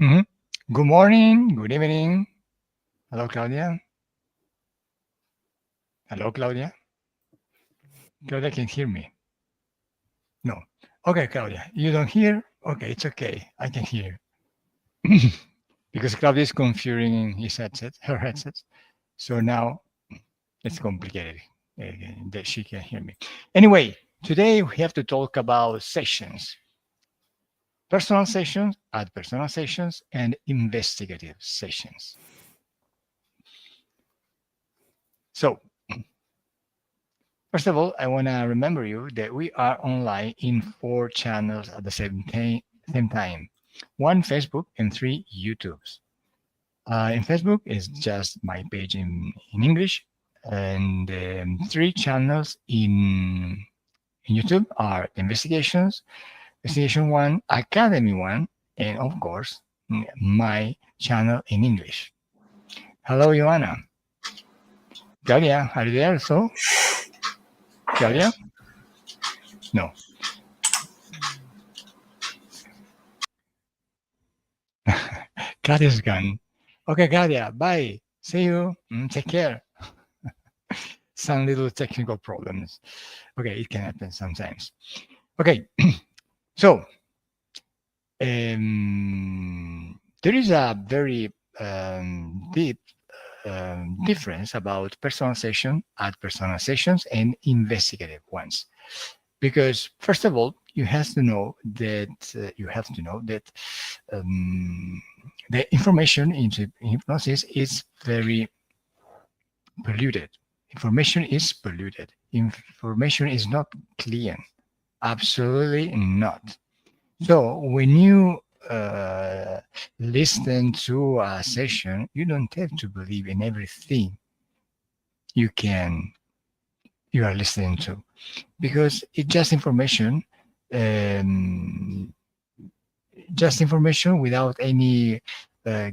Mhm. Good morning, good evening. Hello, Claudia. Hello, Claudia. Claudia can hear me. No. Okay, Claudia, you don't hear? Okay, it's okay. I can hear. Because Claudia is configuring his headset, her headset. So now it's complicated that she can hear me. Anyway, today we have to talk about sessions, personal sessions, ad personal sessions, and investigative sessions. So first of all, I want to remember you that we are online in 4 channels at the same time. 1 Facebook and 3 YouTubes. In Facebook is just my page in English, and 3 channels in YouTube are Investigations, Investigation 1, Academy 1, and of course, my channel in English. Hello, Joanna. Claudia, are you there? So, Claudia? No. Claudia's gone. Okay, Claudia, bye. See you. Take care. Some little technical problems. Okay, it can happen sometimes. Okay, so there is a very deep difference about personalization, ad personalizations, and investigative ones. Because first of all, you have to know that um, the information in hypnosis is very polluted. Information is polluted. Information is not clean. Absolutely not. So when you listen to a session, you don't have to believe in everything you can you are listening to, because it's um, just information without any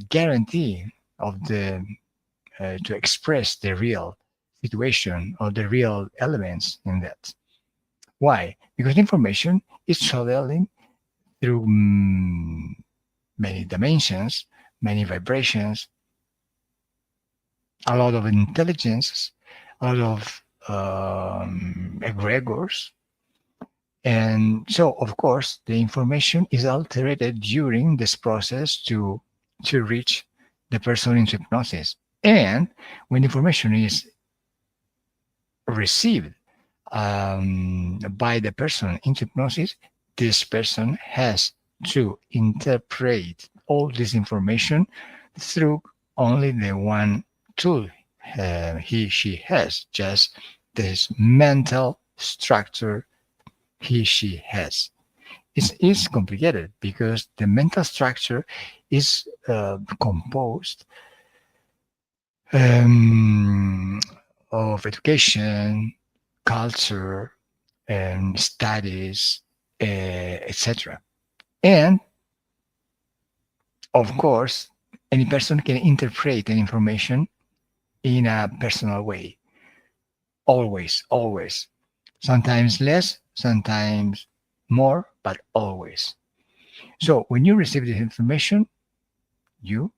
guarantee of the to express the real situation or the real elements in that. Why? Because information is traveling through many dimensions, many vibrations, a lot of intelligence, a lot of egregors. And so, of course, the information is altered during this process to reach the person into hypnosis. And when information is received by the person in hypnosis, this person has to interpret all this information through only the one tool she has, just this mental structure she has. It's complicated because the mental structure is composed um, of education, culture, and studies, etc. And of course, any person can interpret an information in a personal way. Always, always. Sometimes less, sometimes more, but always. So when you receive this information, you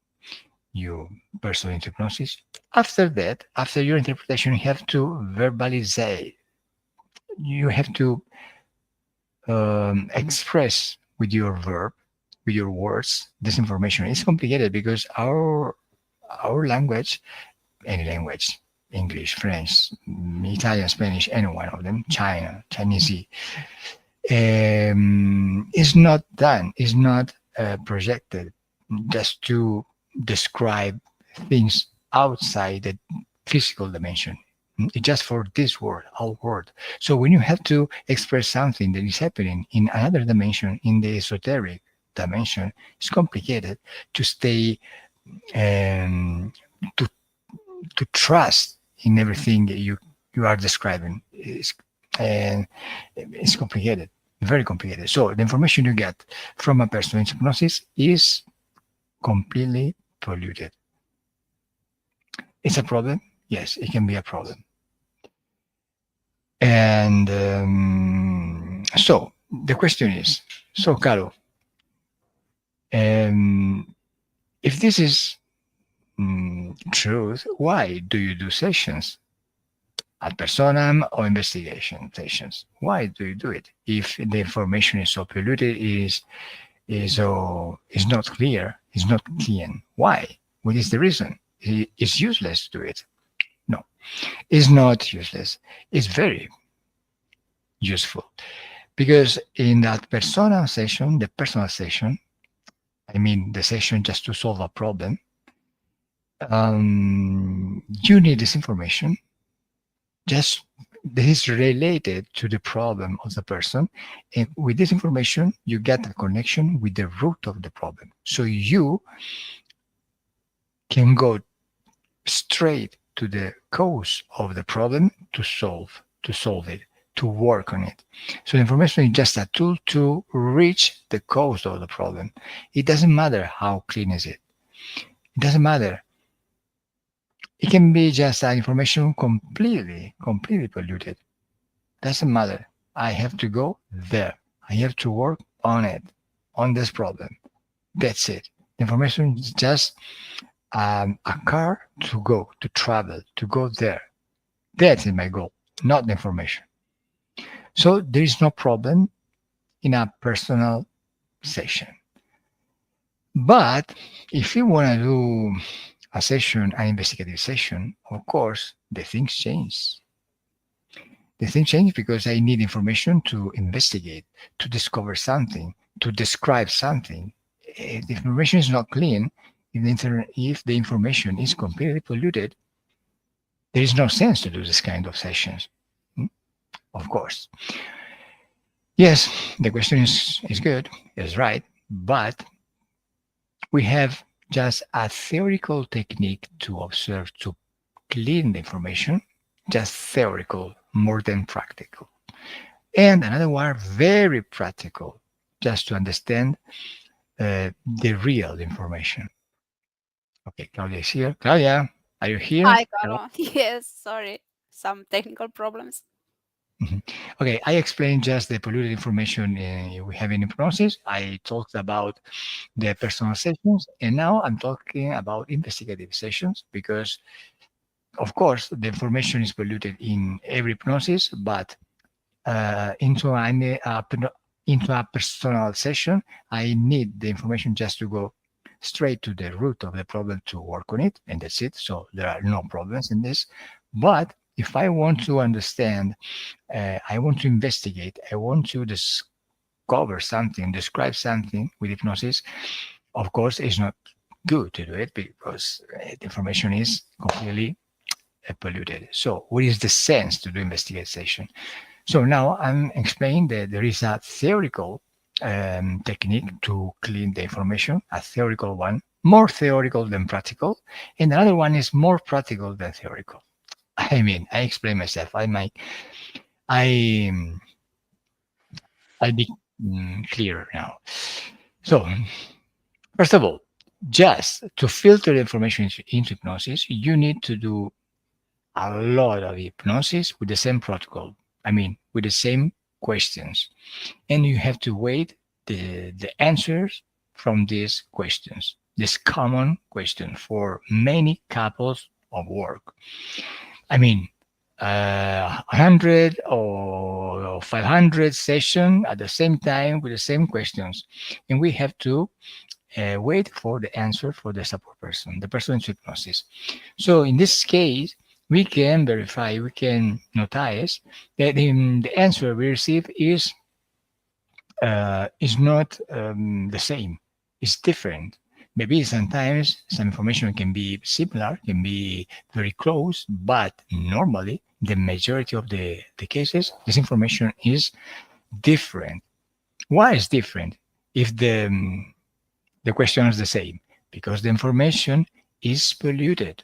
you person into hypnosis. After that, after your interpretation, you have to verbalize. You have to express with your verb, with your words, this information. It's complicated because our language, any language, English, French, Italian, Spanish, any one of them, Chinese, is not done, is not projected just to describe things outside the physical dimension. It's just for this world, our world. So when you have to express something that is happening in another dimension, in the esoteric dimension, it's complicated to stay um, to to trust in everything that you are describing. And it's complicated, very complicated. So the information you get from a person in hypnosis is completely polluted. It's a problem. Yes, it can be a problem. And so the question is, so Caro, If this is truth, why do you do sessions at personam or investigation sessions? Why do you do it? If the information is so polluted, is not clear, is not clean. Why? What is the reason? It's useless to do it. No, it's not useless. It's very useful because in that persona session, the personal session, I mean the session just to solve a problem, you need this information just this is related to the problem of the person, and with this information you get a connection with the root of the problem, so you can go straight to the cause of the problem to solve it, to work on it. So the information is just a tool to reach the cause of the problem. It doesn't matter how clean is it. It doesn't matter. It can be just information completely polluted. Doesn't matter. I have to go there. I have to work on it, on this problem. That's it. The information is just a car to go, to travel, to go there. That's my goal, not the information. So there is no problem in a personal session. But if you want to do a session, an investigative session, of course, the things change. The thing changed because I need information to investigate, to discover something, to describe something. If the information is not clean, if the information is completely polluted, there is no sense to do this kind of sessions. Of course. Yes, the question is good, is right, but we have just a theoretical technique to observe, to clean the information, just theoretical more than practical. And another one very practical, just to understand the real information. Okay, Claudia is here. Claudia, are you here? Hi, Caro. Yes, sorry. Some technical problems. Mhm. Okay, I explained just the polluted information we have in hypnosis. I talked about the personal sessions, and now I'm talking about investigative sessions because, of course, the information is polluted in every hypnosis, but into a personal session, I need the information just to go straight to the root of the problem to work on it, and that's it. So there are no problems in this. But if I want to understand, I want to investigate, I want to discover something, describe something with hypnosis, of course, it's not good to do it because the information is completely polluted. So what is the sense to do investigation? So now I'm explaining that there is a theoretical technique to clean the information, a theoretical one, more theoretical than practical, and another one is more practical than theoretical. I mean, I explain myself. I I'll be clearer now. So first of all, just to filter the information into hypnosis, you need to do a lot of hypnosis with the same protocol. I mean, with the same questions, and you have to wait the answers from these questions, this common question for many couples of work. I mean, 100 or 500 session at the same time with the same questions, and we have to wait for the answer for the support person, the person in hypnosis. So in this case, we can verify, we can notice that the answer we receive is not the same. It's different. Maybe sometimes some information can be similar, can be very close, but normally the majority of the cases, this information is different. Why is different? If the question is the same, because the information is polluted.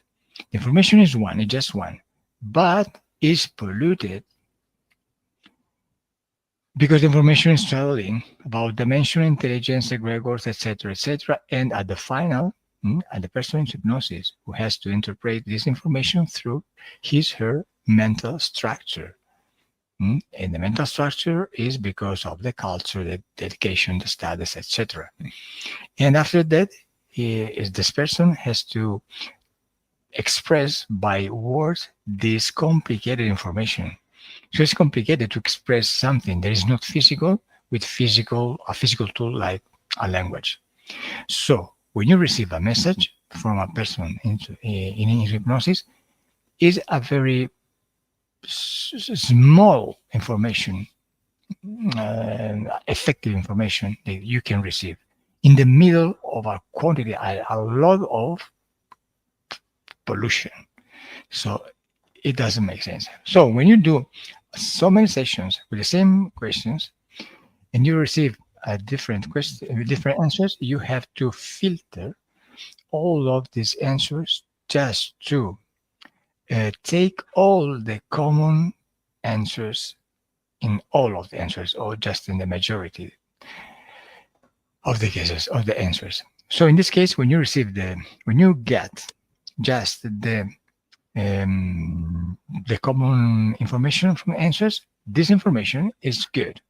The information is one, it's just one, but is polluted because the information is traveling about dimension, intelligence, egregors, etc., and at the final, at the person in hypnosis who has to interpret this information through her mental structure. And the mental structure is because of the culture, the dedication, the status, etc. And after that, is this person has to express by words this complicated information. So it's complicated to express something that is not physical with a physical tool like a language. So when you receive a message from a person in hypnosis, is a very small information, effective information that you can receive in the middle of a quantity, a lot of pollution. So it doesn't make sense. So when you do so many sessions with the same questions and you receive a different question, different answers, you have to filter all of these answers just to take all the common answers in all of the answers or just in the majority of the cases of the answers. So in this case, when you get just the common information from answers, this information is good.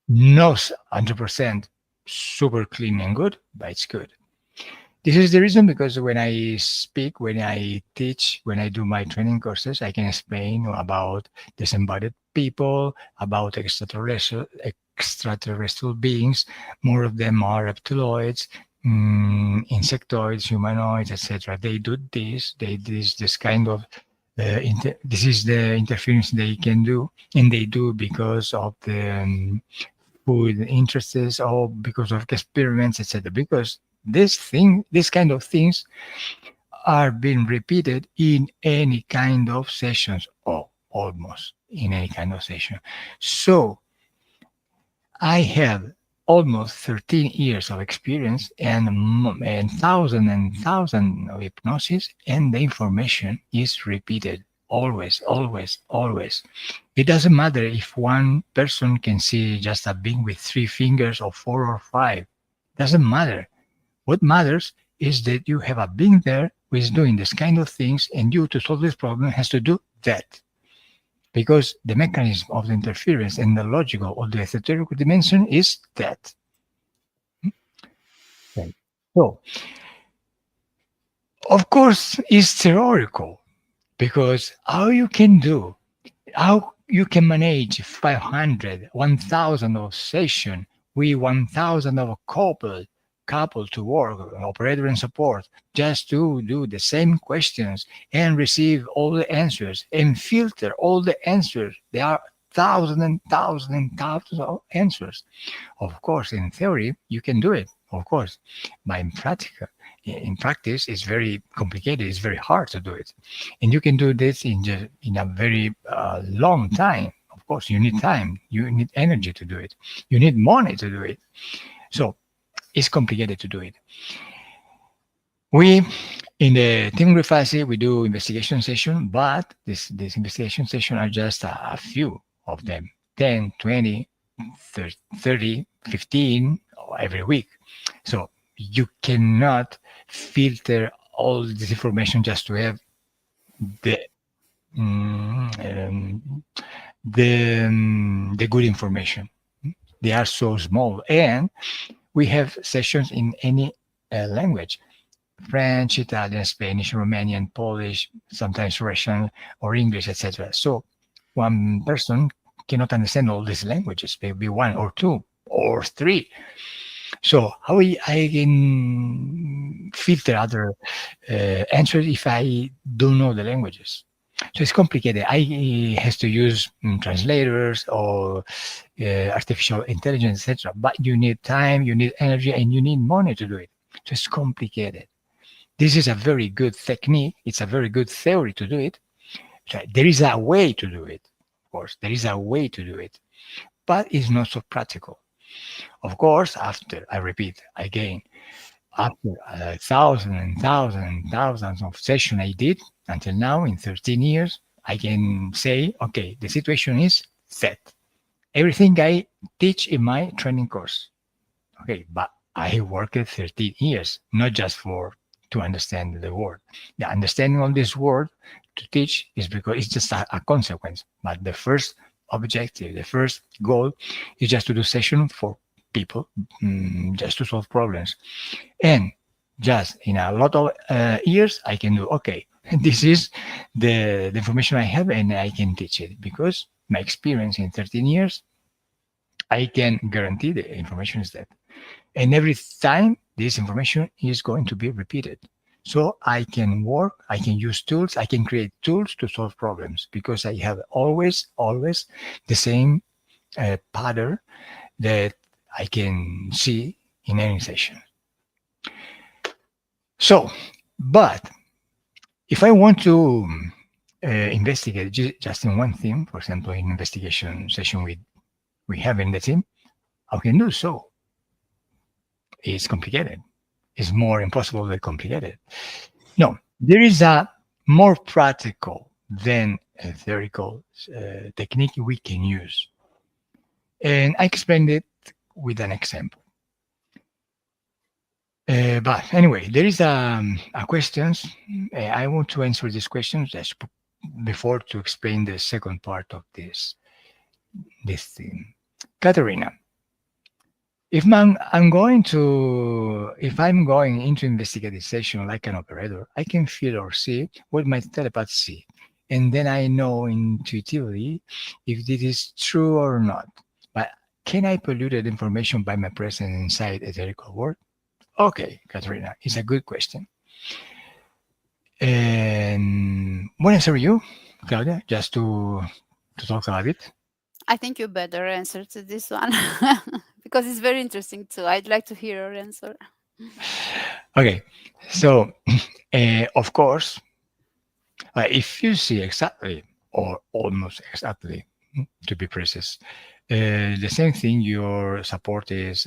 Not 100% super clean and good, but it's good. This is the reason because when I speak, when I teach, when I do my training courses, I can explain about disembodied people, about extraterrestrial beings. More of them are reptiloids, insectoids, humanoids, etc. They do this. This kind of this is the interference they can do, and they do because of the food interests or because of experiments, etc. Because this kind of things are being repeated in any kind of sessions, or almost in any kind of session. So I have almost 13 years of experience and thousand of hypnosis, and the information is repeated always, always, always. It doesn't matter if one person can see just a being with 3 fingers or 4 or 5. It doesn't matter. What matters is that you have a being there who is doing this kind of things, and you to solve this problem has to do that. Because the mechanism of the interference and the logical of the esoteric dimension is that. Okay. So, of course, it's theoretical because how you can manage 500, 1,000 of session with 1,000 of a couple to work, operator and support, just to do the same questions and receive all the answers and filter all the answers. There are thousands and thousands and thousands of answers. Of course, in theory, you can do it, of course, but in practice, it's very complicated. It's very hard to do it, and you can do this in a very long time. Of course, you need time, you need energy to do it, you need money to do it. So it's complicated to do it. We in the team Grifasi, we do investigation session, but this investigation session are just a few of them, 10, 20, 30, 15 every week. So you cannot filter all this information just to have the the good information. They are so small, and we have sessions in any language: French, Italian, Spanish, Romanian, Polish, sometimes Russian or English, etc. So one person cannot understand all these languages, maybe 1 or 2 or 3. So how I can filter other answers if I don't know the languages? So it's complicated. I has to use translators or artificial intelligence, etc. But you need time, you need energy, and you need money to do it. So it's complicated. This is a very good technique. It's a very good theory to do it. So there is a way to do it. Of course, there is a way to do it, but it's not so practical. Of course, after, I repeat again, after thousands and thousands and thousands of sessions I did until now in 13 years, I can say, okay, the situation is set. Everything I teach in my training course. Okay, but I worked 13 years, not just to understand the word. The understanding of this word to teach is because it's just a consequence. But the first objective, the first goal is just to do session for people, just to solve problems. And Just in a lot of years, I can do, okay, this is the information I have and I can teach it because my experience in 13 years, I can guarantee the information is that. And every time this information is going to be repeated. So I can work, I can use tools, I can create tools to solve problems because I have always the same pattern that I can see in any session. So, but if I want to investigate just in one theme, for example, in investigation session we have in the team, I can do so. It's complicated. It's more impossible than complicated. No, there is a more practical than theoretical technique we can use. And I explained it with an example. But anyway, there is a questions. I want to answer these questions just before to explain the second part of this theme. Katerina, if I'm going into investigative session like an operator, I can feel or see what my telepath see, and then I know intuitively if this is true or not. But can I pollute that information by my presence inside etherical world? Okay, Katerina, it's a good question. And what answer you, Claudia, just to talk a bit? I think you better answer to this one because it's very interesting too. I'd like to hear your answer. Okay, so of course, if you see exactly or almost exactly, to be precise, the same thing your support is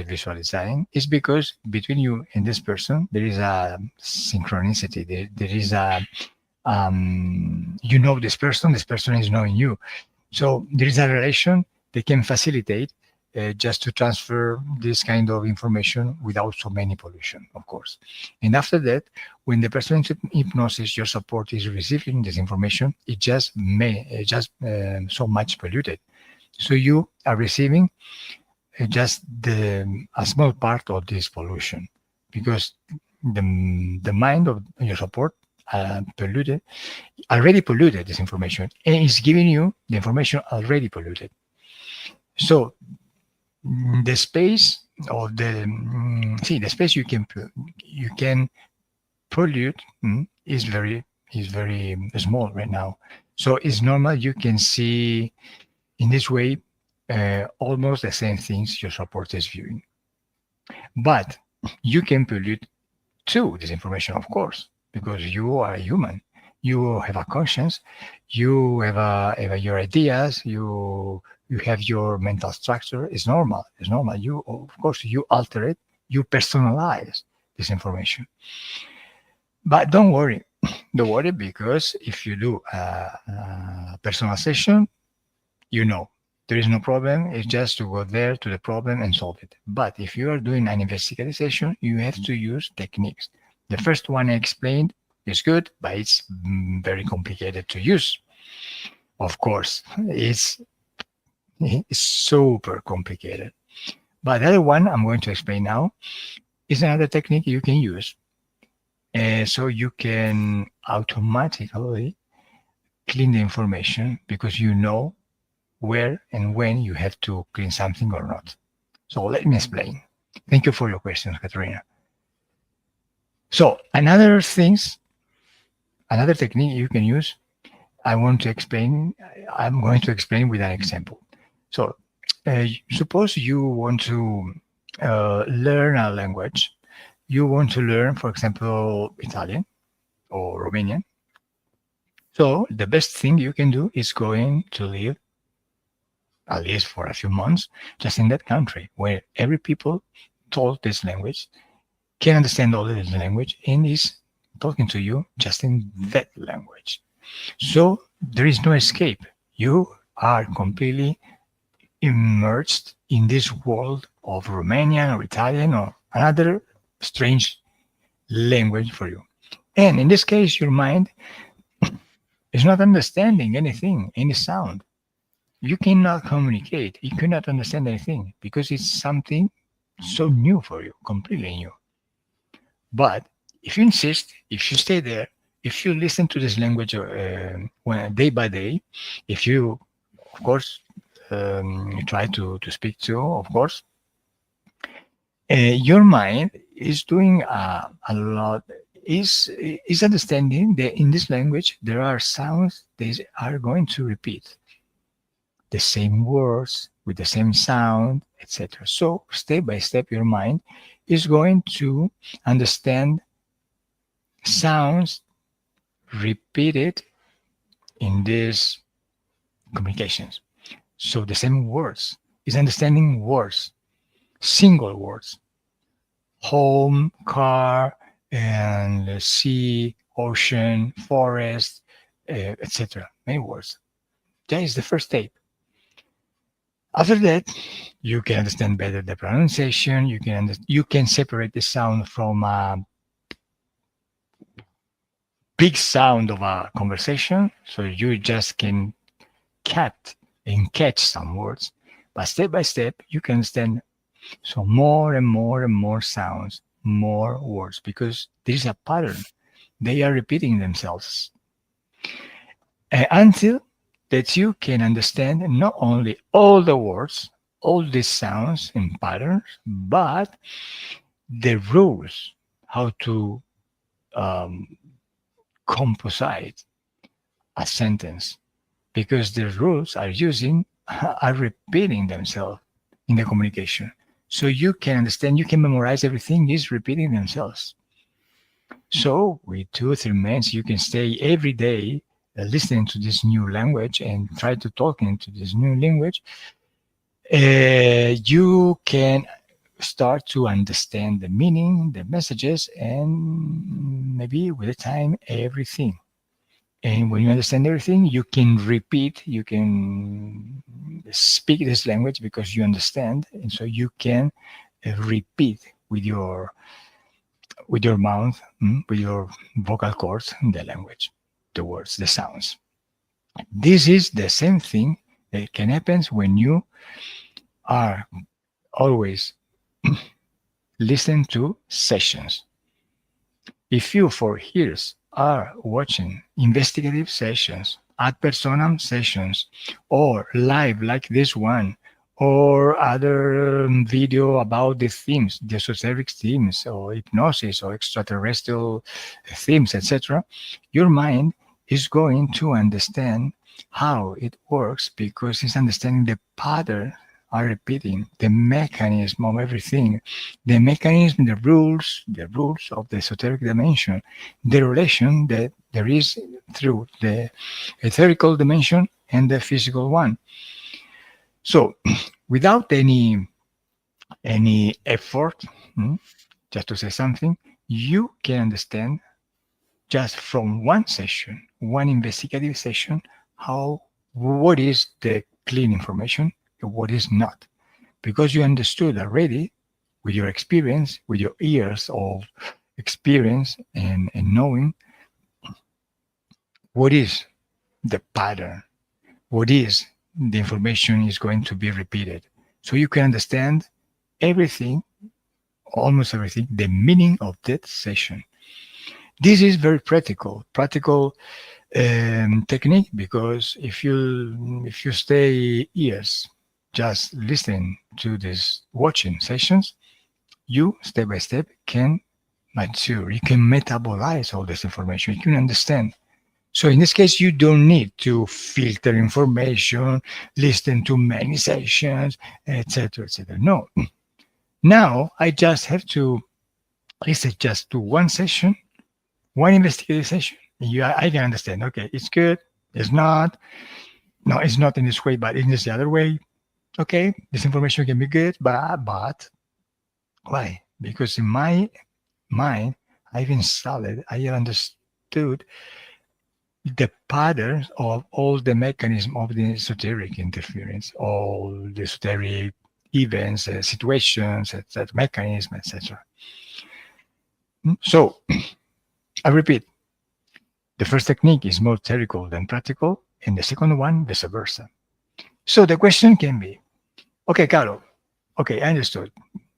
visualizing is because between you and this person there is a synchronicity. There is a you know this person is knowing you, so there is a relation that can facilitate just to transfer this kind of information without so many pollution, of course. And after that, when the person in hypnosis, your support is receiving this information, it just so much polluted. So you are receiving just a small part of this pollution because the mind of your support already polluted this information and is giving you the information already polluted. So the space of the space you can pollute is very small right now. So it's normal you can see in this way almost the same things your support is viewing. But you can pollute too this information, of course, because you are a human. You have a conscience. You have your ideas. You have your mental structure. It's normal. It's normal. You, of course, you alter it. You personalize this information. But don't worry. Don't worry because if you do a personalization, you know there is no problem. It's just to go there to the problem and solve it. But if you are doing an investigative session, you have to use techniques. The first one I explained is good, but it's very complicated to use. Of course, it's super complicated. But the other one I'm going to explain now is another technique you can use. So you can automatically clean the information because you know where and when you have to clean something or not. So let me explain. Thank you for your questions, Katerina. So another technique you can use, I'm going to explain with an example. So suppose you want to learn a language. You want to learn, for example, Italian or Romanian. So the best thing you can do is going to live at least for a few months, just in that country where every people told this language, can understand all this language, and is talking to you just in that language. So there is no escape. You are completely immersed in this world of Romanian or Italian or another strange language for you. And in this case, your mind is not understanding anything, any sound. You cannot communicate. You cannot understand anything because it's something so new for you, completely new. But if you insist, if you stay there, if you listen to this language when, day by day, if you, of course, try to speak to, of course, your mind is doing a lot, is understanding that in this language there are sounds that are going to repeat the same words with the same sound, etc. So step by step, your mind is going to understand sounds repeated in these communications. So the same words is understanding words, single words, home, car, and sea, ocean, forest, etc. Many words. That is the first step. After that, you can understand better the pronunciation. You can separate the sound from a big sound of a conversation, so you just can catch some words. But step by step, you can understand so more and more and more sounds, more words, because there is a pattern. They are repeating themselves until that you can understand not only all the words, all these sounds and patterns, but the rules, how to um, composite a sentence, because the rules are using are repeating themselves in the communication. So you can understand, you can memorize everything is repeating themselves. So with 2 or 3 minutes, you can stay every day listening to this new language and try to talk into this new language. You can start to understand the meaning, the messages, and maybe with the time, everything. And when you understand everything, you can repeat, you can speak this language because you understand, and so you can repeat with your mouth, with your vocal cords, the language, the words, the sounds. This is the same thing that can happen when you are always listening to sessions. If you for years are watching investigative sessions, ad personam sessions, or live like this one, or other video about the themes, the esoteric themes, or hypnosis, or extraterrestrial themes, etc., your mind is going to understand how it works because it's understanding the pattern are repeating the mechanism of everything, the mechanism, the rules of the esoteric dimension, the relation that there is through the etherical dimension and the physical one. So, without any effort, just to say something, you can understand just from one session, one investigative session, how what is the clean information and what is not, because you understood already with your experience, with your years of experience and knowing what is the pattern, what is the information is going to be repeated. So you can understand everything, almost everything, the meaning of that session. This is very practical technique, because if you stay years just listening to these watching sessions, you step by step can mature. You can metabolize all this information. You can understand. So in this case, you don't need to filter information, listen to many sessions, etc., etc. No. Now I just have to listen just to one session, one investigative session. I can understand. Okay, it's good. It's not. No, it's not in this way, but in this other way. Okay, this information can be good, but why? Because in my mind, I've installed, I have understood the patterns of all the mechanism of the esoteric interference, all the esoteric events, situations, etc., mechanism, etc. So I repeat, the first technique is more theoretical than practical, and the second one, vice versa. So the question can be, okay, Carlo, okay, I understood,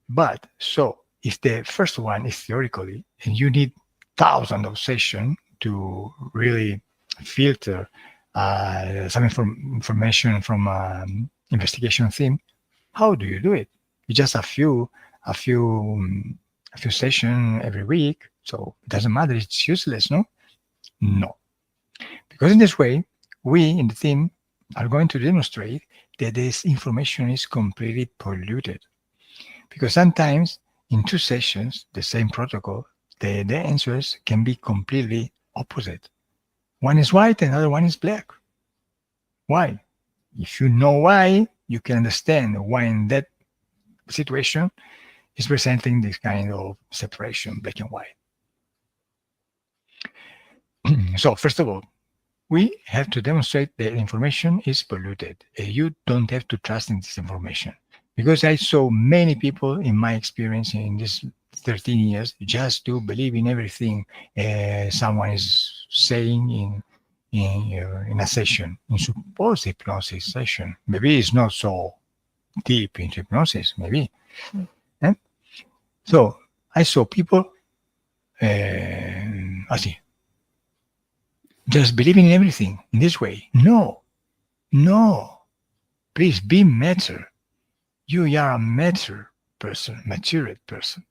but so if the first one is theoretically, and you need thousands of sessions to really filter some information from investigation theme, how do you do it? It's just a few, a few sessions every week, so it doesn't matter. It's useless, no? No, because in this way, we in the team are going to demonstrate that this information is completely polluted. Because sometimes in two sessions, the same protocol, the answers can be completely opposite. One is white, another one is black. Why? If you know why, you can understand why in that situation is presenting this kind of separation, black and white. So first of all, we have to demonstrate that information is polluted. You don't have to trust in this information. Because I saw many people in my experience in this 13 years just to believe in everything someone is saying in a session, in supposed hypnosis session. Maybe it's not so deep into hypnosis, maybe. Eh? So I saw people, así, just believing in everything in this way. No, no. Please be mature. You are a mature person, matured person.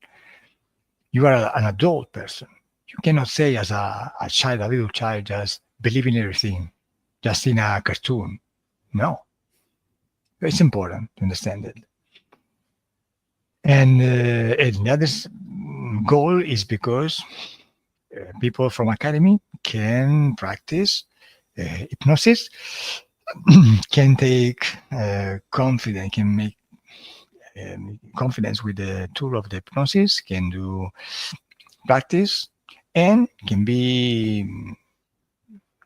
You are an adult person. You cannot say as a child, a little child, just believe in everything, just in a cartoon. No, it's important to understand it. And the other goal is because people from academy can practice hypnosis, can take confidence, can make confidence with the tool of the hypnosis, can do practice, and can be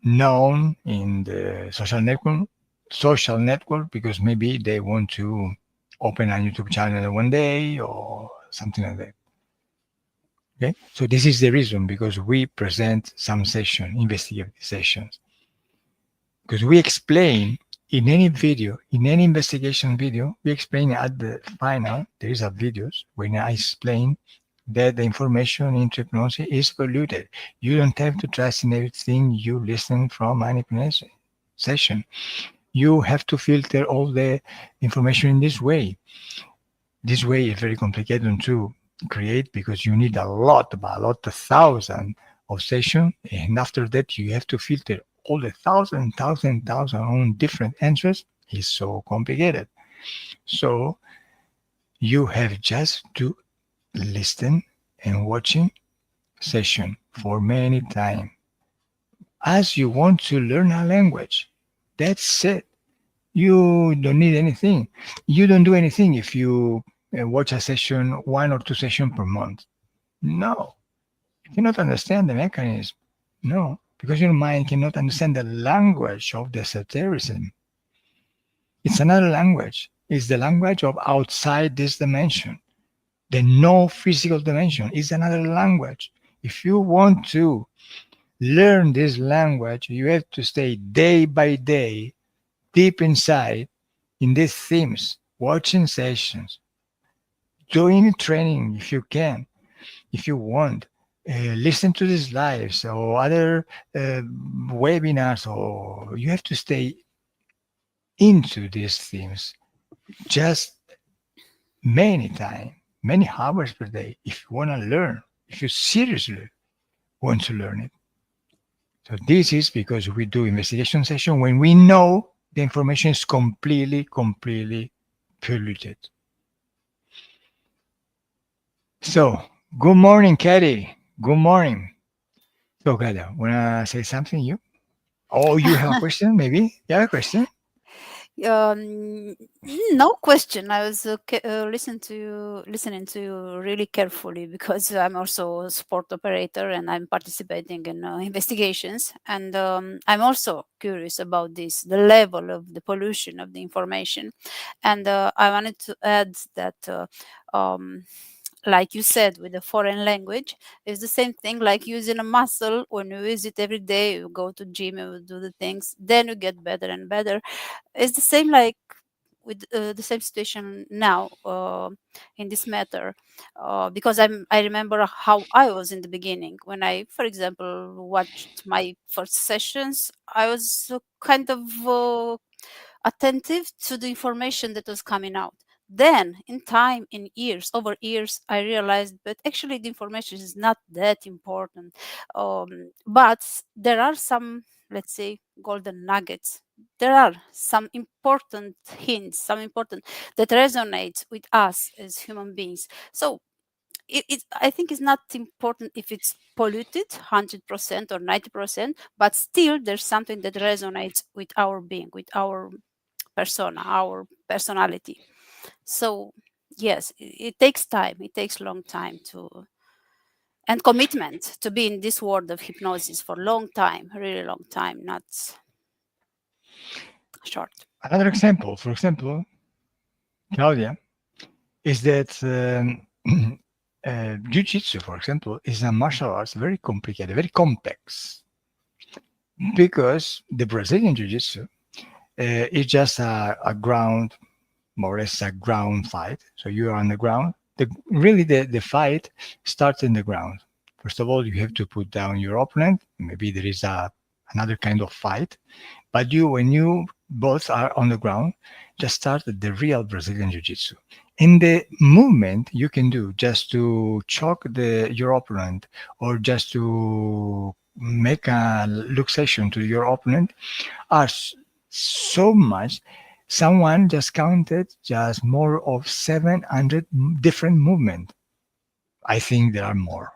known in the social network because maybe they want to open a YouTube channel one day or something like that. Okay, so this is the reason because we present some investigative sessions, because we explain in any video, in any investigation video, we explain at the final, there is a videos when I explain that the information in hypnosis is polluted. You don't have to trust in everything you listen from an hypnosis session. You have to filter all the information in this way. This way is very complicated to create because you need a lot, a thousand of sessions, and after that you have to filter all the thousand on different answers. Is so complicated. So you have just to listen and watching session for many time as you want to learn a language. That's it. You don't need anything. You don't do anything if you watch a session, one or two sessions per month. No, you cannot understand the mechanism. No, because your mind cannot understand the language of the esotericism. It's another language. It's the language of outside this dimension. The no physical dimension is another language. If you want to learn this language, you have to stay day by day deep inside in these themes, watching sessions, doing training if you can, if you want. Listen to these lives or other webinars, or you have to stay into these themes just many times, many hours per day if you want to learn, if you seriously want to learn it. So this is because we do investigation session when we know the information is completely polluted. So good morning, Katie. Good morning. So Katie, wanna say something you? Oh, you have a question maybe? You have a question? Um, no question. I was listening to you really carefully because I'm also a sport operator and I'm participating in investigations. And I'm also curious about this, the level of the pollution of the information. And I wanted to add that. Like you said, with a foreign language, it's the same thing like using a muscle. When you use it every day, you go to gym, you do the things, then you get better and better. It's the same like with the same situation now in this matter, because I remember how I was in the beginning when I, for example, watched my first sessions. I was kind of attentive to the information that was coming out. Then, in time, in years, over years, I realized, but actually, the information is not that important. But there are some, let's say, golden nuggets. There are some important hints, some important that resonates with us as human beings. So I think it's not important if it's polluted 100% or 90%, but still there's something that resonates with our being, with our persona, our personality. So yes, it takes time. It takes long time to and commitment to be in this world of hypnosis for a long time, really long time, not short. Another example, for example, Claudia, is that jiu-jitsu, for example, is a martial arts very complicated, very complex, because the Brazilian jiu-jitsu is just a ground, more or less a ground fight. So you are on the ground. The fight starts in the ground. First of all, you have to put down your opponent. Maybe there is another kind of fight, but when you both are on the ground, just start the real Brazilian Jiu-Jitsu. In the movement you can do just to choke your opponent, or just to make a luxation to your opponent, are so much. Someone just counted just more of 700 different movements. I think there are more.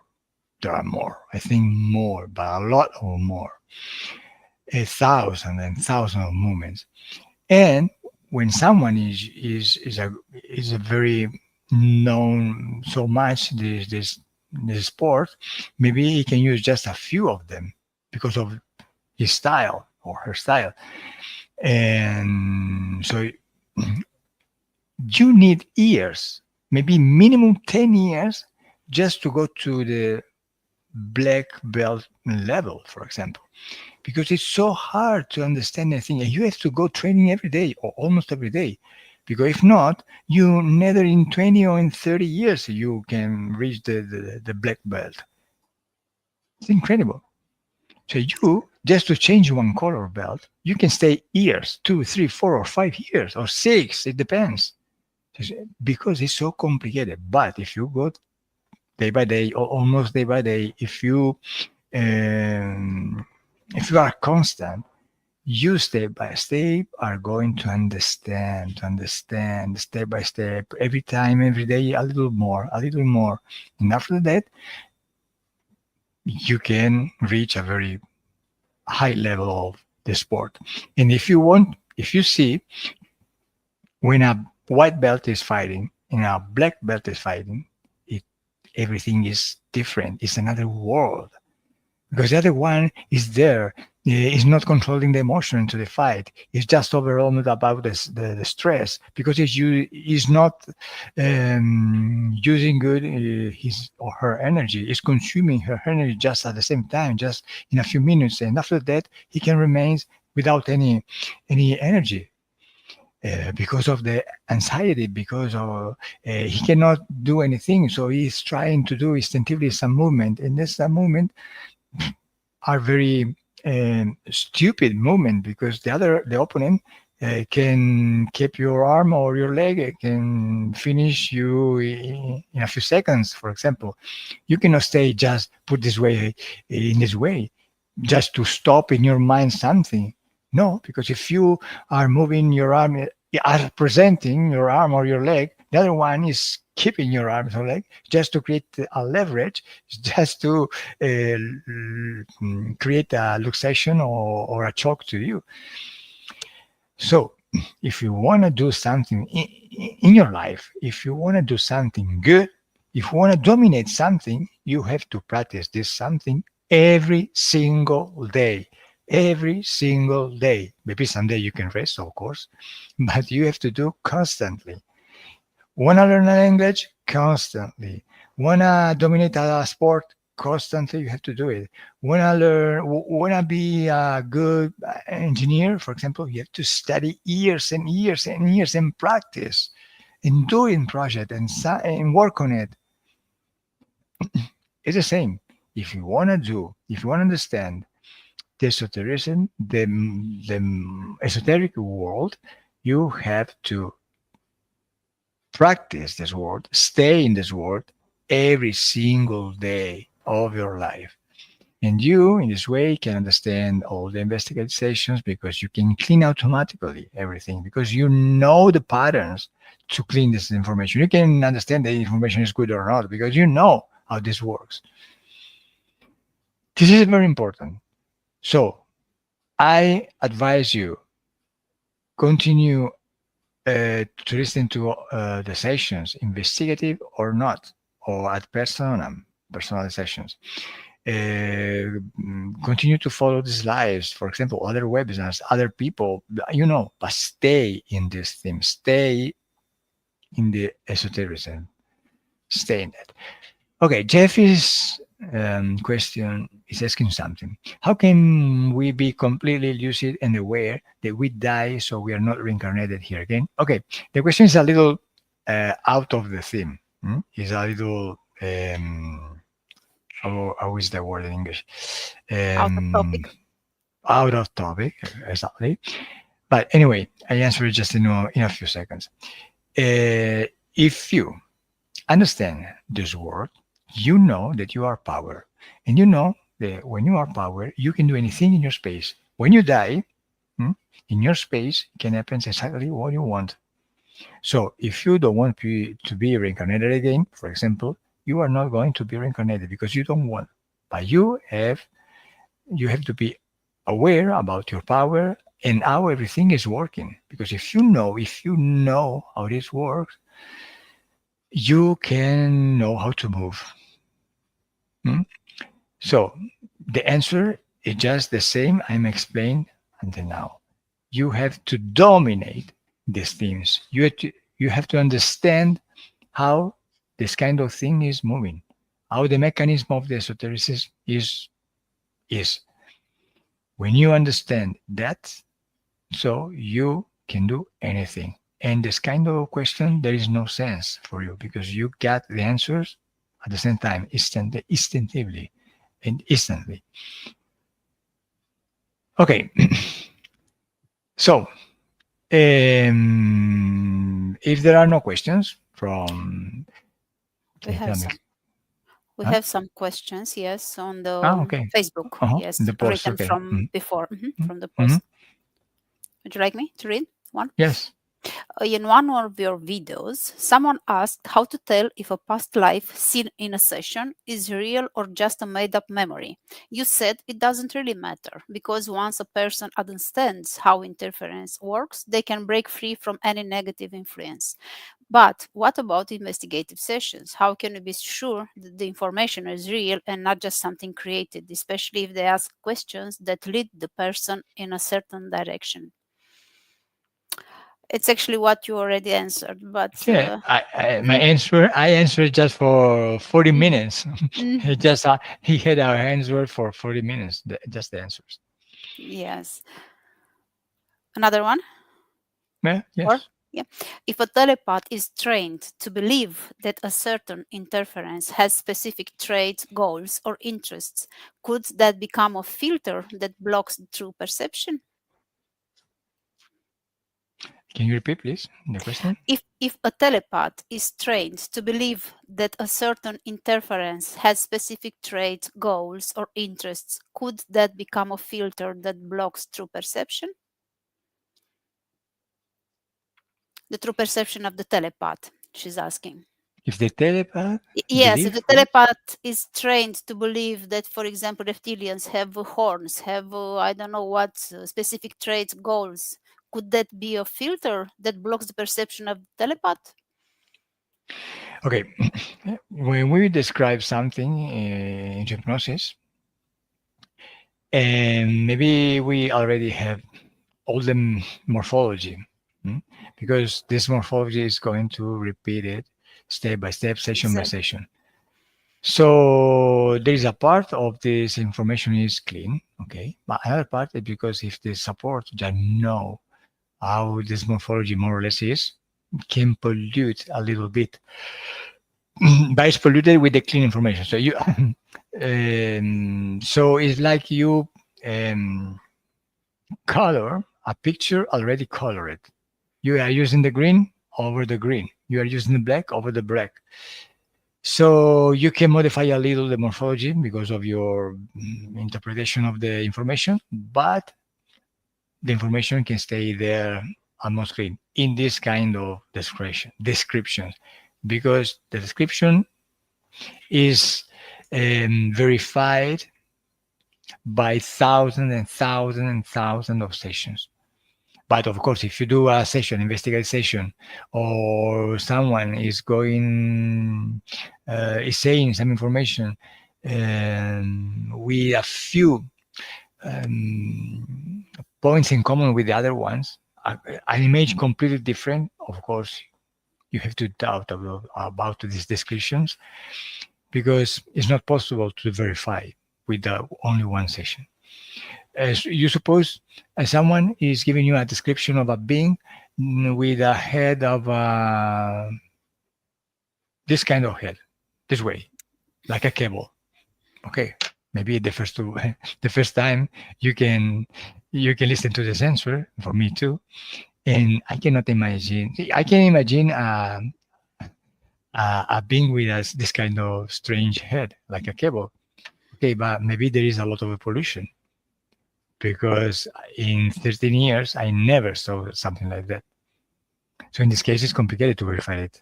There are more. I think more, but a lot or more. A thousand and thousand of movements. And when someone is a very known so much this sport, maybe he can use just a few of them because of his style or her style. And so you need years, maybe minimum 10 years, just to go to the black belt level, for example, because it's so hard to understand anything. And you have to go training every day or almost every day, because if not, you neither in 20 or in 30 years you can reach the black belt. It's incredible. So you, just to change one color belt, you can stay years, 2, 3, 4, or 5 years, or 6, it depends, because it's so complicated. But if you go day by day or almost day by day, if you are constant, you step by step are going to understand step by step, every time, every day, a little more, and after that you can reach a very high level of the sport. And if you see, when a white belt is fighting and a black belt is fighting, it everything is different. It's another world, because the other one is there, is not controlling the emotion to the fight. It's just overwhelmed about the stress, because is not using good his or her energy. Is consuming her energy just at the same time, just in a few minutes, and after that he can remain without any energy. Because of the anxiety, because of he cannot do anything, so he's trying to do instinctively some movement, and this movement are very stupid movement, because the opponent can keep your arm or your leg, can finish you in a few seconds. For example, you cannot stay just put this way, in this way, just to stop in your mind something. No, because if you are moving your arm, are presenting your arm or your leg, the other one is keeping your arm or leg, just to create a leverage, just to create a luxation or a choke to you. So if you want to do something in your life, if you want to do something good, if you want to dominate something, you have to practice this something every single day. Every single day. Maybe someday you can rest, of course, but you have to do constantly. Want to learn a language? Constantly. Want to dominate a sport? constantly you have to do it. Wanna learn, wanna be a good engineer, for example, you have to study years and years and years and practice and do in project and work on it. It's the same. If you wanna understand the esotericism, the esoteric world, you have to practice this word, stay in this word every single day of your life. And you, in this way, can understand all the investigative sessions because you can clean automatically everything because you know the patterns to clean this information. You can understand the information is good or not because you know how this works. This is very important. So I advise you continue to listen to the sessions, investigative or not, or at personam, personal sessions. Continue to follow these lives, for example, other webinars, other people, but stay in this theme, stay in the esotericism, stay in that. Okay, Jeffy's question is asking something. How can we be completely lucid and aware that we die so we are not reincarnated here again? Okay, the question is a little out of the theme. It's a little, how is the word in English? Out of topic. Out of topic, exactly. But anyway, I answer it just in a few seconds. If you understand this word, you know that you are power. And you know that when you are power, you can do anything in your space. When you die, in your space can happen exactly what you want. So if you don't want to be reincarnated again, for example, you are not going to be reincarnated because you don't want. But you have to be aware about your power and how everything is working. Because if you know how this works, you can know how to move. So the answer is just the same I'm explained until now. You have to dominate these themes. You have to understand how this kind of thing is moving, how the mechanism of the esotericism is. When you understand that, so you can do anything. And this kind of question, there is no sense for you because you got the answers at the same time, instinctively and instantly. Okay. So, if there are no questions from, We okay, have tell me. some. We Huh? have some questions, yes, on the Okay. Facebook. Yes, The post. written Okay. from before, Mhm. from the Mhm. post. Would you like me to read one? Yes. In one of your videos, someone asked how to tell if a past life seen in a session is real or just a made up memory. You said it doesn't really matter because once a person understands how interference works, they can break free from any negative influence. But what about investigative sessions? How can we be sure that the information is real and not just something created, especially if they ask questions that lead the person in a certain direction? It's actually what you already answered, but Yeah. I answered just for 40 mhm, minutes. he mhm, just he had our answer for 40 minutes. Just the answers. yes. Another one? Yeah. Or Yes. yeah. If a telepath is trained to believe that a certain interference has specific traits, goals, or interests, could that become a filter that blocks the true perception? Can you repeat, please, the question? If a telepath is trained to believe that a certain interference has specific traits, goals, or interests, could that become a filter that blocks true perception? The true perception of the telepath, she's asking. If the telepath Yes, if believe the what? telepath is trained to believe that, for example, reptilians have horns, have I don't know what specific traits, goals, could that be a filter that blocks the perception of the telepath? Okay. When we describe something in hypnosis, and maybe we already have all the morphology, mm, because this morphology is going to repeat it step by step, session by Exactly. session. So there is a part of this information is clean, okay, but another part is because if the support just know how this morphology more or less is, can pollute a little bit, but it's polluted with the clean information. So you, so it's like you color a picture already colored. You are using the green over the green. You are using the black over the black. So you can modify a little the morphology because of your interpretation of the information, but the information can stay there almost clean in this kind of description, because the description is verified by thousands and thousands and thousands of sessions. But of course, if you do a session, investigative session, or someone is going, is saying some information with a few um, points in common with the other ones, an image completely different, of course, you have to doubt about these descriptions because it's not possible to verify with only one session. As you suppose, someone is giving you a description of a being with a head of this kind of head, this way, like a cable. Okay, maybe the first two, the first time you can listen to the sensor. For me too, and I cannot imagine. I can imagine a being with this kind of strange head, like a cable. Okay, but maybe there is a lot of pollution because in 13 years I never saw something like that. So in this case, it's complicated to verify it.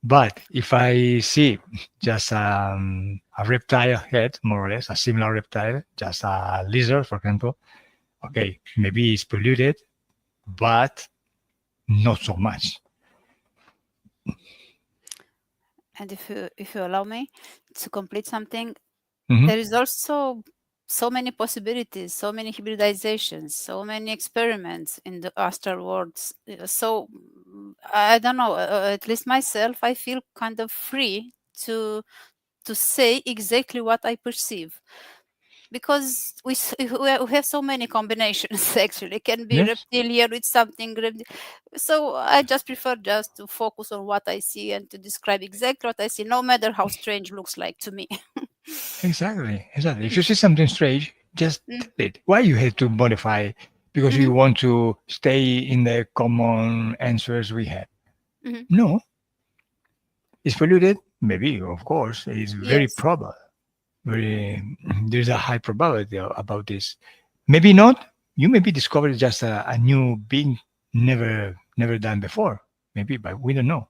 But if I see just a reptile head, more or less, a similar reptile, just a lizard, for example, okay, maybe it's polluted, but not so much. And if you allow me to complete something, Mhm. there is also so many possibilities, so many hybridizations, so many experiments in the astral worlds. So I don't know. At least myself, I feel kind of free to say exactly what I perceive, because we have so many combinations. Actually, it can be Yes, reptilian with something so I just prefer just to focus on what I see and to describe exactly what I see, no matter how strange looks like to me. exactly, exactly. If you see something strange, just Mm, tell it. Why you had to modify? Because mhm, you want to stay in the common answers we had. mhm. No, it's polluted. Maybe, of course, it's very Yes, probable. Very, there's a high probability about this. Maybe not. You maybe discovered just a new being never done before. Maybe, but we don't know.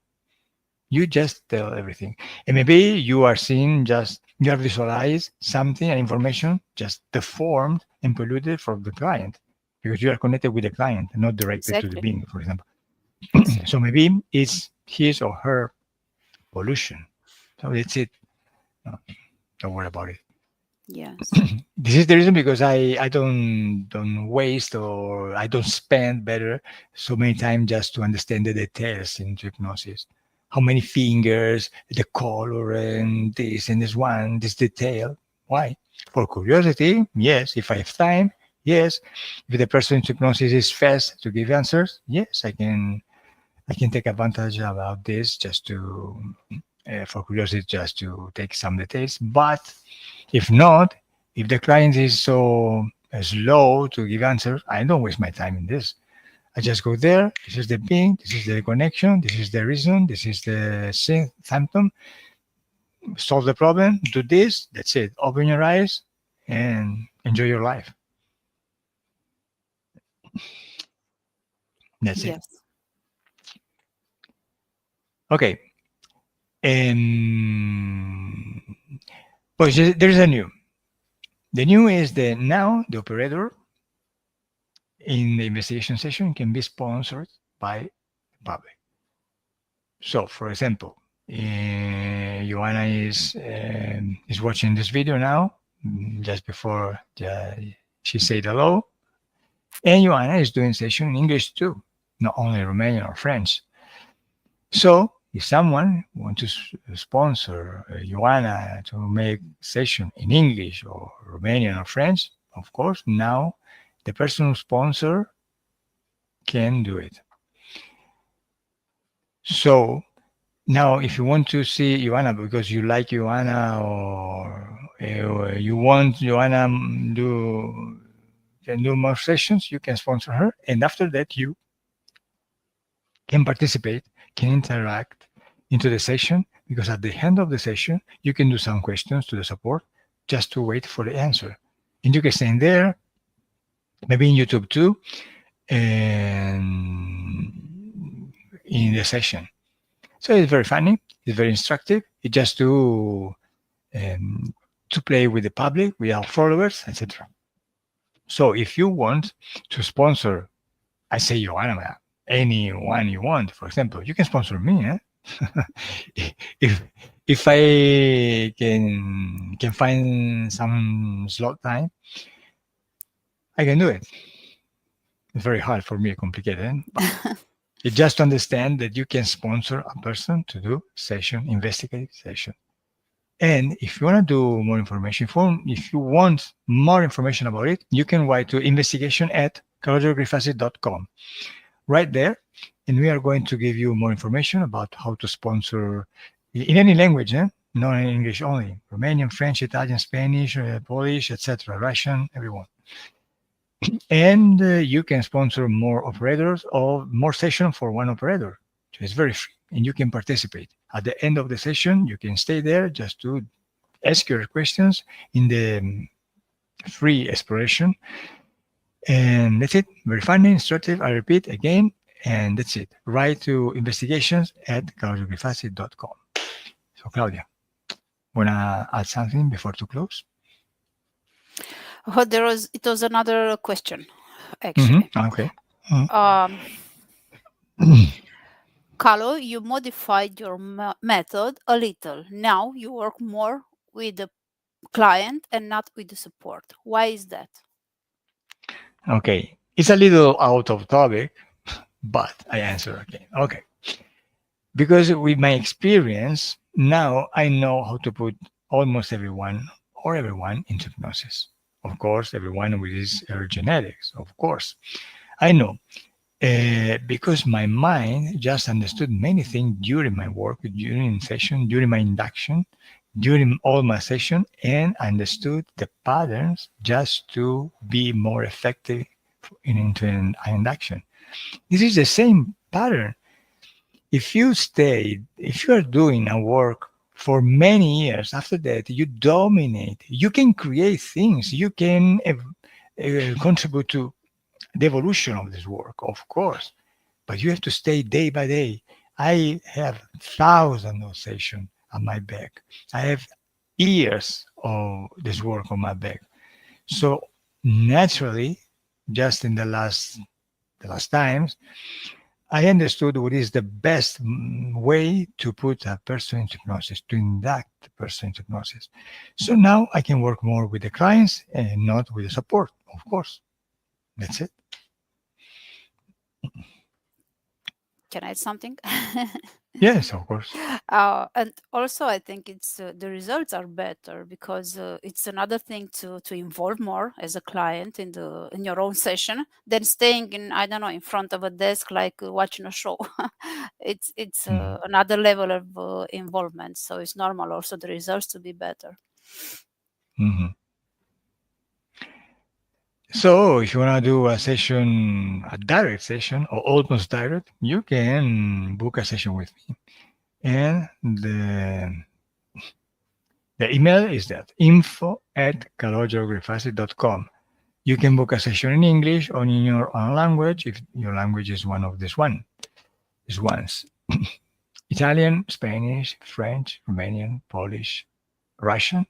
You just tell everything, and maybe you are seeing just you have visualized something and information just deformed and polluted from the client because you are connected with the client, not directed to the exactly, being, for example. So exactly. maybe it's his or her pollution. So that's it. No, don't worry about it. Yes. This is the reason because I don't waste or I don't spend better so many time just to understand the details into hypnosis. How many fingers, the color, and this one, this detail. Why? For curiosity, yes. If I have time, yes. If the person in hypnosis is fast to give answers, yes, I can take advantage about this just to for curiosity, just to take some details. But if not, if the client is so slow to give answers, I don't waste my time in this. I just go there. This is the being. This is the connection. This is the reason. This is the symptom. Solve the problem. Do this. That's it. Open your eyes and enjoy your life. That's it. Yes. Okay. Um, but there's a new. The new is that now the operator in the investigation session can be sponsored by the public. So, for example, Joanna is watching this video now, just before she said hello, and Joanna is doing session in English too, not only Romanian or French. So if someone wants to sponsor Joanna to make session in English or Romanian or French, of course, now the person who sponsor can do it. So now, if you want to see Joanna because you like Joanna or you want Joanna can do more sessions, you can sponsor her, and after that you can participate, can interact into the session, because at the end of the session you can do some questions to the support just to wait for the answer, and you can stay in there, maybe in YouTube too, and in the session. So it's very funny, it's very instructive. It's just to play with the public, with our followers, etc. So if you want to sponsor, I say Joanna, anyone you want, for example, you can sponsor me. if if I can find some slot time, I can do it. It's very hard for me, complicated, but it's just to understand that you can sponsor a person to do session, investigative session. And if you want to do more information, if you want more information about it, you can write to investigation@calogerogrifasi.com. Right there, and we are going to give you more information about how to sponsor in any language, not in English only, Romanian, French, Italian, Spanish, Polish, etc., Russian, everyone. And you can sponsor more operators or more sessions for one operator. So it's very free, and you can participate. At the end of the session, you can stay there just to ask your questions in the free exploration. And that's it. Very funny, instructive. I repeat again, and that's it. Write to investigations@calogero.com. So, Claudia, wanna add something before to close? Oh, it was another question, actually. Okay. Calo, you modified your method a little. Now you work more with the client and not with the support. Why is that? Okay. It's a little out of topic, but I answer again. Okay. Because with my experience, now I know how to put almost everyone into hypnosis. Of course, everyone with his genetics, of course. I know. Because my mind just understood many things during my work, during session, during my induction, during all my session, and understood the patterns just to be more effective into an induction. This is the same pattern. If you are doing a work for many years, after that you dominate. You can create things. You can contribute to the evolution of this work, of course, but you have to stay day by day. I have thousands of sessions on my back. I have years of this work on my back. So naturally, just in the last times, I understood what is the best way to put a person into hypnosis, to induct the person into hypnosis. So now I can work more with the clients and not with the support, of course. That's it. Can I add something? Yes, of course. And also, I think it's the results are better because it's another thing to involve more as a client in your own session than staying in, I don't know, in front of a desk like watching a show. It's another level of involvement, so it's normal also the results to be better. Mm-hmm. So if you want to do a session, a direct session or almost direct, you can book a session with me. And the email is that info@calogerogrifasi.com. You can book a session in English or in your own language if your language is one of these ones. Italian, Spanish, French, Romanian, Polish, Russian,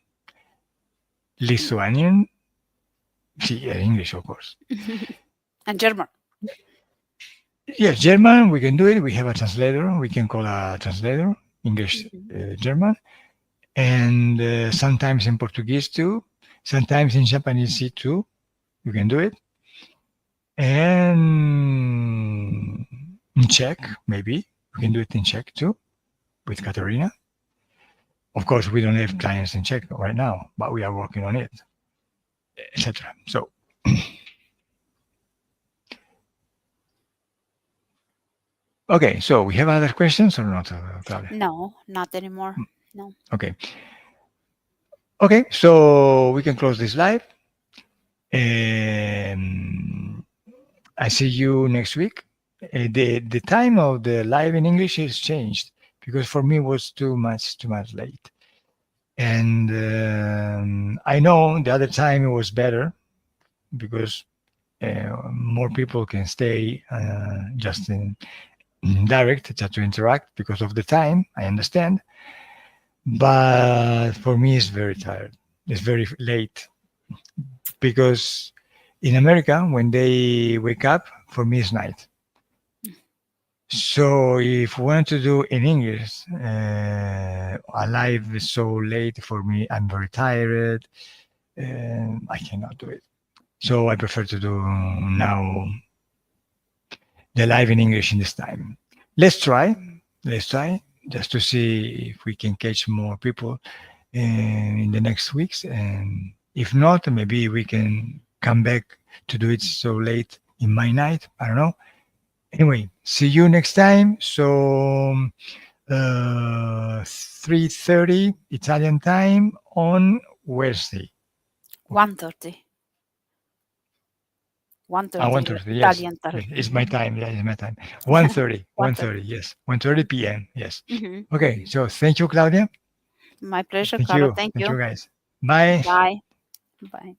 Lithuanian, English, of course. And German. Yes, German, we can do it. We have a translator. We can call a translator, English, German. And sometimes in Portuguese too. Sometimes in Japanese too. You can do it. And in Czech, maybe. We can do it in Czech too. with Katerina. Of course, we don't have clients in Czech right now, but we are working on it, etc. So, okay, so we have other questions or not, Claudia? No, not anymore. No. Okay. Okay, so we can close this live. I see you next week. The time of the live in English is changed because for me it was too much late. And I know the other time it was better because more people can stay just in direct, just to interact because of the time. I understand, but for me it's very tired. It's very late because in America when they wake up, for me it's night. So if we want to do in English, a live is so late for me. I'm very tired, and I cannot do it. So I prefer to do now the live in English in this time. Let's try. Let's try just to see if we can catch more people in the next weeks. And if not, maybe we can come back to do it so late in my night. I don't know. Anyway, see you next time. So 3:30 Italian time on Wednesday. 1:30. 1:30 1:30, yes. Italian time. It's my time. Yeah, it's my time. 1:30, 1:30. 1:30, yes. 1:30 p.m. Yes. Mhm. Okay, so thank you, Claudia. My pleasure, Thank Carlo. you. Thank Thank you. you, guys. Bye. Bye. Bye.